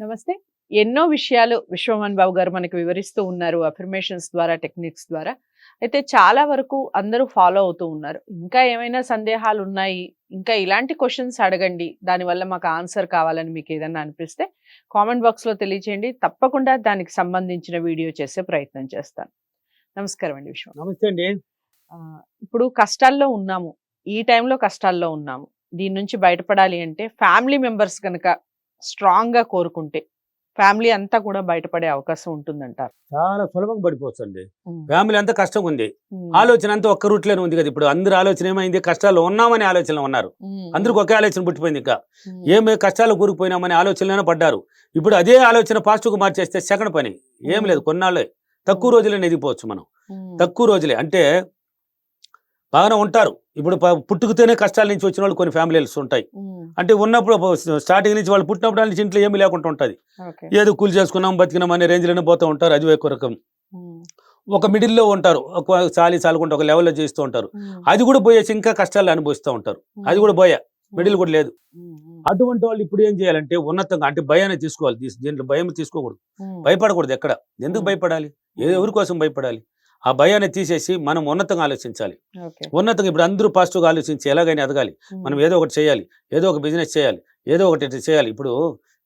నమస్తే. ఎన్నో విషయాలు విశ్వమోహన్ బాబు గారు మనకు వివరిస్తూ ఉన్నారు. అఫర్మేషన్స్ ద్వారా, టెక్నిక్స్ ద్వారా. అయితే చాలా వరకు అందరూ ఫాలో అవుతూ ఉన్నారు. ఇంకా ఏమైనా సందేహాలున్నాయి, ఇంకా ఇలాంటి క్వెషన్స్ అడగండి, దానివల్ల మాకు ఆన్సర్ కావాలని మీకేదన్నా అనిపిస్తే కామెంట్ బాక్స్‌లో తెలియచేయండి. తప్పకుండా దానికి సంబంధించిన వీడియో చేసే ప్రయత్నం చేస్తాను. నమస్కారం అండి విశ్వం. నమస్తే అండి. ఇప్పుడు కష్టాల్లో ఉన్నాము. ఈ టైంలో కష్టాల్లో ఉన్నాము. దీని నుంచి బయటపడాలి అంటే ఫ్యామిలీ మెంబర్స్ గనక స్ట్రాంగ్‌గా కోరుకుంటే ఫ్యామిలీ అంతా కూడా బయటపడే అవకాశం ఉంటుందంటారు. చాలా సులభంగా పడిపోవచ్చండి. హ్మ్. ఫ్యామిలీ అంతా కష్టంగా ఉంది. హ్మ్. ఆలోచన అంతా ఒక్క రూట్‌లోనే ఉంది కదా! ఇప్పుడు అందరి ఆలోచన ఏమైంది? కష్టాల్లో ఉన్నామనే ఆలోచనలో ఉన్నారు. హ్మ్. అందరికి ఒకే ఆలోచన పుట్టిపోయింది ఇంకా. హ్మ్. ఏమి కష్టాల్లో కూరుకుపోయినామనే ఆలోచనలోనే పడ్డారు. ఇప్పుడు అదే ఆలోచన పాజిటివ్‌గా మార్చేస్తే సెకండ్ పని. ఏం లేదు, కొన్నాళ్ళే. తక్కువ రోజుల్లోనే ఎదిగిపోవచ్చు మనం. హ్మ్. తక్కువ రోజులే అంటే బాగానే ఉంటారు. ఇప్పుడు పుట్టుకతోనే కష్టాల నుంచి వచ్చిన వాళ్ళు కొన్ని ఫ్యామిలీస్ ఉంటాయి. హ్మ్. అంటే ఉన్నప్పుడు స్టార్టింగ్ నుంచి వాళ్ళు పుట్టినప్పుడు నుంచి ఇంట్లో ఏమీ లేకుండా ఉంటుంది. ఓకే. ఏదో కూలి చేసుకున్నాం, బతికినాం అనే రేంజ్‌లోనే పోతూ ఉంటారు. అది ఒక రకం. హ్మ్. ఒక మిడిల్‌లో ఉంటారు. ఒక చాలుకుంటూ ఒక లెవెల్‌లో చేస్తూ ఉంటారు. హ్మ్. అది కూడా పోయేసి ఇంకా కష్టాలు అనుభవిస్తూ ఉంటారు. అది కూడా పోయా. మిడిల్ కూడా లేదు. హ్మ్. హ్మ్. అటువంటి వాళ్ళు ఇప్పుడు ఏం చేయాలంటే ఉన్నతంగా అంటే భయాన్ని తీసుకోవాలి. దీంట్లో భయం తీసుకోకూడదు. హ్మ్. భయపడకూడదు ఎక్కడ. ఎందుకు హ్మ్. భయపడాలి? హ్మ్. ఎవరి కోసం భయపడాలి? ఆ భయాన్ని తీసేసి మనం ఉన్నతంగా ఆలోచించాలి. ఓకే. ఉన్నతంగా ఇప్పుడు అందరూ పాజిటివ్‌గా ఆలోచించి ఎలాగైనా ఎదగాలి. మనం ఏదో ఒకటి చేయాలి. ఏదో ఒక బిజినెస్ చేయాలి. ఏదో ఒకటి చేయాలి. ఇప్పుడు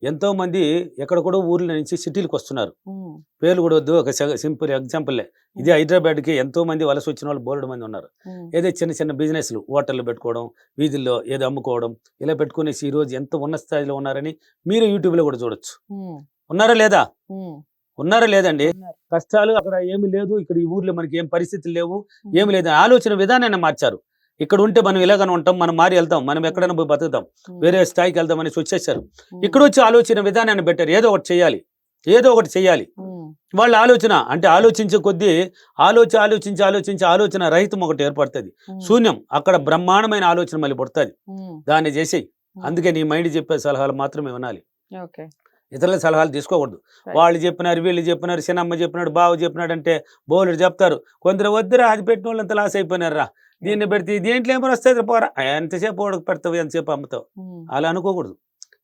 ఎంతోమంది ఎక్కడెక్కడో ఊర్ల నుంచి సిటీలకు వస్తున్నారు. హ్మ్. పేర్లు కూడా వద్దు. ఒక సింపుల్ ఎగ్జాంపుల్లే. ఇది హైదరాబాద్‌కి ఎంతోమంది వలస వచ్చిన వాళ్ళు బోలెడు మంది ఉన్నారు. హ్మ్. ఏదో చిన్న చిన్న బిజినెస్‌లు హోటల్‌లు పెట్టుకోవడం, వీధుల్లో ఏదో అమ్ముకోవడం, ఇలా పెట్టుకునేసి ఈరోజు ఎంత ఉన్నత స్థాయిలో ఉన్నారని మీరు యూట్యూబ్‌లో కూడా చూడొచ్చు. హ్మ్. ఉన్నారా లేదా? హ్మ్. ఉన్నారా లేదండి? ఉన్నారు. కష్టాలు అక్కడ ఏమి లేదు. ఇక్కడ ఈ ఊర్లో మనకి ఏం పరిస్థితులు లేవు. హ్మ్. ఏమి లేదు. ఆలోచన విధానాన్ని మార్చారు. ఇక్కడ ఉంటే మనం ఇలాగనే ఉంటాం. మనం మారి వెళ్తాం. మనం ఎక్కడైనా పోయి బతుకుతాం. హ్మ్. వేరే స్థాయికి వెళ్దాం అనేసి వచ్చేసారు. హ్మ్. ఇక్కడొచ్చి ఆలోచన విధానాన్ని పెట్టారు. ఏదో ఒకటి చేయాలి. ఏదో ఒకటి చేయాలి. హ్మ్. వాళ్ళ ఆలోచన అంటే ఆలోచించే కొద్దీ ఆలోచించి ఆలోచన రహితం ఒకటి ఏర్పడుతుంది. హ్మ్. శూన్యం. అక్కడ బ్రహ్మాండమైన ఆలోచన మళ్ళీ పుడతది. హ్మ్. దాన్ని చేసేయి. హ్మ్. అందుకే నీ మైండ్ చెప్పే సలహాలు మాత్రమే వినాలి. ఓకే. ఇతరుల సలహాలు తీసుకోకూడదు. రైట్. వాళ్ళు చెప్పినారు, వీళ్ళు చెప్పినారు, చిన్నమ్మ చెప్పినాడు, బావ చెప్పినాడు అంటే బోలెడు చెప్తారు. కొందరు వద్దురా అది పెట్టిన వాళ్ళంతా లాస్ అయిపోయినారా, దీన్ని పెడితే దీంట్లో ఏమో వస్తుంది పోరా, ఎంతసేపు వాడికి పెడతావు, ఎంతసేపు అమ్ముతావు, హ్మ్. అలా అనుకోకూడదు.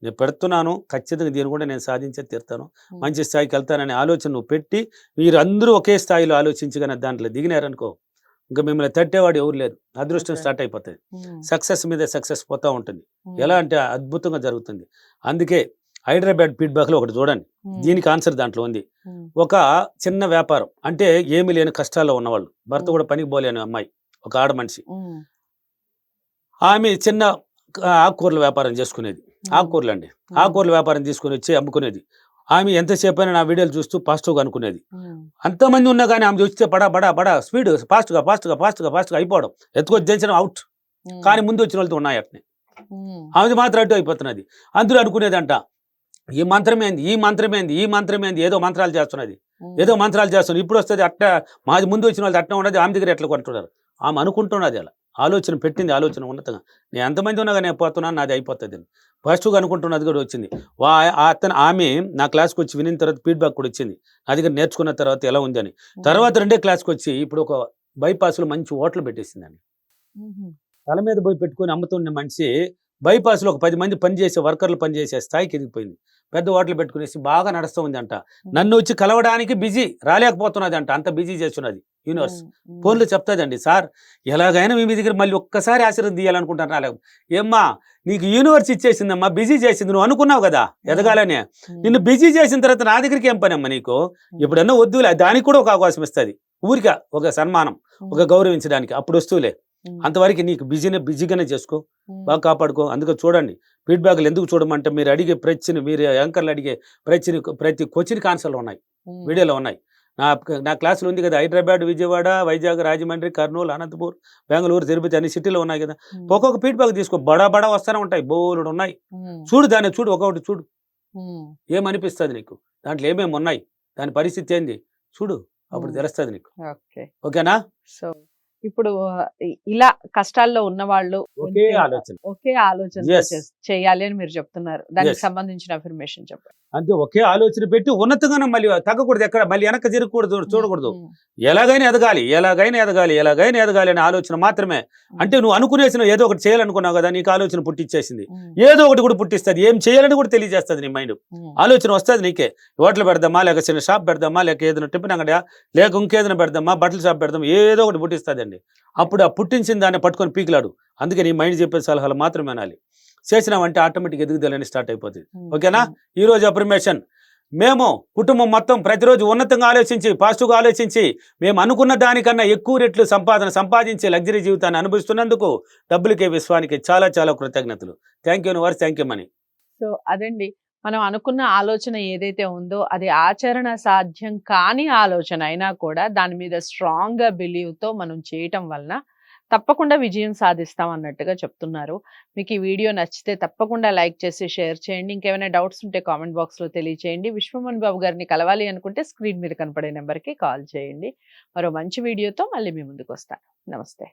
నేను పెడుతున్నాను, ఖచ్చితంగా దీన్ని కూడా నేను సాధించే తీరుతాను, హ్మ్. మంచి స్థాయికి వెళ్తాననే ఆలోచన నువ్వు పెట్టి మీరందరూ ఒకే స్థాయిలో ఆలోచించగానే దాంట్లో దిగినారనుకో, ఇంకా మిమ్మల్ని తట్టేవాడు ఎవరు లేరు. అదృష్టం ఓకే. స్టార్ట్ అయిపోతుంది. హ్మ్. సక్సెస్ మీద సక్సెస్ పోతూ ఉంటుంది. హ్మ్. ఎలా అంటే అద్భుతంగా జరుగుతుంది. అందుకే హైదరాబాద్ ఫీడ్‌బ్యాక్‌లో ఒకటి చూడండి. హ్మ్. దీనికి ఆన్సర్ దాంట్లో ఉంది. హ్మ్. ఒక చిన్న వ్యాపారం అంటే ఏమీ లేని కష్టాల్లో ఉన్నవాళ్ళు. భర్త కూడా పనికి పోలేని అమ్మాయి. ఒక ఆడ మనిషి. హ్మ్. ఆమె చిన్న ఆకుకూరల వ్యాపారం చేసుకునేది. హ్మ్. ఆకుకూరలండి. హ్మ్. ఆకుకూరల వ్యాపారం తీసుకొని వచ్చి అమ్ముకునేది. ఆమె ఎంతసేపైనా నా వీడియోలు చూస్తూ పాజిటివ్‌గా అనుకునేది. హ్మ్. అంతమంది ఉన్నా గాని ఆమె చూస్తే బడా బడా బడా స్పీడ్ ఫాస్ట్‌గా అయిపోవడం. ఎత్తుకొచ్చి దించడం ఔట్. హ్మ్. కానీ ముందు వచ్చిన వాళ్ళతో ఉన్నాయి అట్నే. హ్మ్. ఆమెది మాత్రం అడ్డు అయిపోతున్నది. అందరూ అనుకునేదంట, ఈ మంత్రమేంది ఏదో మంత్రాలు చేస్తున్నది. హ్మ్. ఏదో మంత్రాలు చేస్తున్నది. ఇప్పుడొస్తది అట్ట మాది ముందు వచ్చిన వాళ్ళది అట్నే ఉన్నది. ఆమె దగ్గర ఎట్లా కొంటున్నారు. ఆమె అనుకుంటున్నది అలా. ఆలోచన పెట్టింది ఆలోచన ఉన్నతంగా. నేను ఎంతమంది ఉన్నా గాని నేను పోతున్నాను నాది అయిపోతదని. పాజిటివ్‌గా అనుకుంటున్నది కూడా వచ్చింది. వా ఆమె నా క్లాస్‌కొచ్చి వినిన తర్వాత ఫీడ్‌బ్యాక్ కూడా ఇచ్చింది. నా దగ్గర నేర్చుకున్న తర్వాత ఎలా ఉంది అని. తర్వాత రెండే క్లాస్‌కొచ్చి ఇప్పుడు ఒక బైపాస్‌లో మంచి హోటల్ పెట్టేసిందండి. హుహు. తల మీద పోయి పెట్టుకొని అమ్ముతున్న మనిషి బైపాస్‌లో ఒక 10 మంది పనిచేసే వర్కర్లు పనిచేసే స్థాయికి ఎదిగిపోయింది. పెద్ద హోటల్ పెట్టుకునేసి బాగా నడుస్తూ ఉందంట. నన్ను వచ్చి కలవడానికి బిజీ రాలేకపోతున్నదంట. అంత బిజీ చేస్తున్నది యూనివర్స్. హ్మ్. ఫోన్‌లో చెప్తాదండి, సార్ ఎలాగైనా మీ దగ్గర మళ్ళీ ఒక్కసారి ఆశీర్వాదం తీయాలనుకుంటాను రాలేక. ఏమ్మా నీకు యూనివర్స్ ఇచ్చేసిందమ్మా, బిజీ చేసింది. నువ్వు అనుకున్నావు కదా ఎదగాలని. నిన్ను బిజీ చేసిన తర్వాత నా దగ్గరికి ఏం పనమ్మా నీకు? ఎప్పుడన్నా వద్దులే, దానికి కూడా ఒక అవకాశం ఇస్తది. ఊరికే ఒక సన్మానం, ఒక గౌరవించడానికి అప్పుడు వస్తూలే. అంతవరకు నీకు బిజీగానే చేసుకో. బాగా కాపాడుకో. అందుకే చూడండి ఫీడ్‌బ్యాక్‌లు ఎందుకు చూడమంటే మీరు అడిగే ప్రశ్న, మీరు యాంకర్‌లు అడిగే ప్రతి క్వెషన్‌కి ఆన్సర్‌లు ఉన్నాయి. వీడియోలో ఉన్నాయి. నా క్లాసులో ఉంది కదా, హైదరాబాద్, విజయవాడ, వైజాగ్, రాజమండ్రి, కర్నూలు, అనంతపూర్, బెంగళూరు, తిరుపతి అన్ని సిటీలో ఉన్నాయి కదా. ఒక్కొక్క ఫీడ్‌బ్యాక్ తీసుకో. బడా బడా వస్తూనే ఉంటాయి. బోలెడు ఉన్నాయి. చూడు దాన్ని చూడు, ఒక్కొక్కటి చూడు. ఏమనిపిస్తది నీకు? దాంట్లో ఏమేమి ఉన్నాయి? దాని పరిస్థితి ఏంది? చూడు. అప్పుడు తెలుస్తది నీకు. ఓకే. ఓకేనా? సో ఇప్పుడు ఇలా కష్టాల్లో ఉన్న వాళ్ళు ఒకే ఆలోచన. ఒకే ఆలోచన Yes. చేయాలి అని మీరు చెప్తున్నారు. దానికి Yes. సంబంధించిన అఫర్మేషన్ చెప్పండి. అంతే, ఒకే ఆలోచన పెట్టి ఉన్నతంగానే మళ్ళీ తగ్గకూడదు, ఎక్కడ మళ్ళీ వెనక్కి తిరగకూడదు, చూడకూడదు. ఉమ్, ఎలాగైనా ఎదగాలి, ఎలాగైనా ఎదగాలి, ఎలాగైనా ఎదగాలి అనే ఆలోచన మాత్రమే. అంటే నువ్వు అనుకునేసిన ఏదో ఒకటి చేయాలనుకున్నావు కదా, నీకు ఆలోచన పుట్టించేసింది. ఉమ్, ఏదో ఒకటి కూడా పుట్టిస్తుంది, ఏం చేయాలని కూడా తెలియజేస్తుంది నీ మైండ్. ఉమ్, ఆలోచన వస్తుంది నీకే. హోటల్ పెడదామా, లేక చిన్న షాప్ పెడదామా, లేక ఏదైనా టిఫిన్ అంగడా, లేక ఇంకేదైనా పెడదామా, బట్టల షాప్ పెడదాం, ఏదో ఒకటి పుట్టిస్తుందండి. అప్పుడు ఆ పుట్టించిన దాన్ని పట్టుకొని పీకిలాడు. అందుకే నీ మైండ్ చెప్పే సలహాలు మాత్రమే వినాలి. చేసినామంటే ఆటోమేటిక్ ఎదుగుదలని స్టార్ట్ అయిపోతుంది. ఉమ్, ఓకేనా? ఉమ్, ఈ రోజు అఫర్మేషన్, మేము కుటుంబం మొత్తం ప్రతిరోజు ఉన్నతంగా ఆలోచించి, పాజిటివ్గా ఆలోచించి, మేము అనుకున్న దానికన్నా ఎక్కువ రెట్లు సంపాదించే లగ్జరీ జీవితాన్ని అనుభవిస్తున్నందుకు డబ్బులకే విశ్వానికి చాలా చాలా కృతజ్ఞతలు. Thank you universe, thank you money. So అదండి, మనం అనుకున్న ఆలోచన ఏదైతే ఉందో అది ఆచరణ సాధ్యం కాని ఆలోచన అయినా కూడా దాని మీద స్ట్రాంగ్ గా బిలీవ్ తో మనం చేయటం వలన తప్పకుండా విజయం సాధిస్తాం అన్నట్టుగా చెప్తున్నారు. మీకు ఈ వీడియో నచ్చితే తప్పకుండా లైక్ చేసి షేర్ చేయండి. ఇంకేమైనా డౌట్స్ ఉంటే కామెంట్ బాక్స్ లో తెలియచేయండి. విశ్వమోహన్ బాబు గారిని కలవాలి అనుకుంటే స్క్రీన్ మీద కనపడే నెంబర్కి కాల్ చేయండి. మరో మంచి వీడియోతో మళ్ళీ మీ ముందుకు వస్తాను. నమస్తే.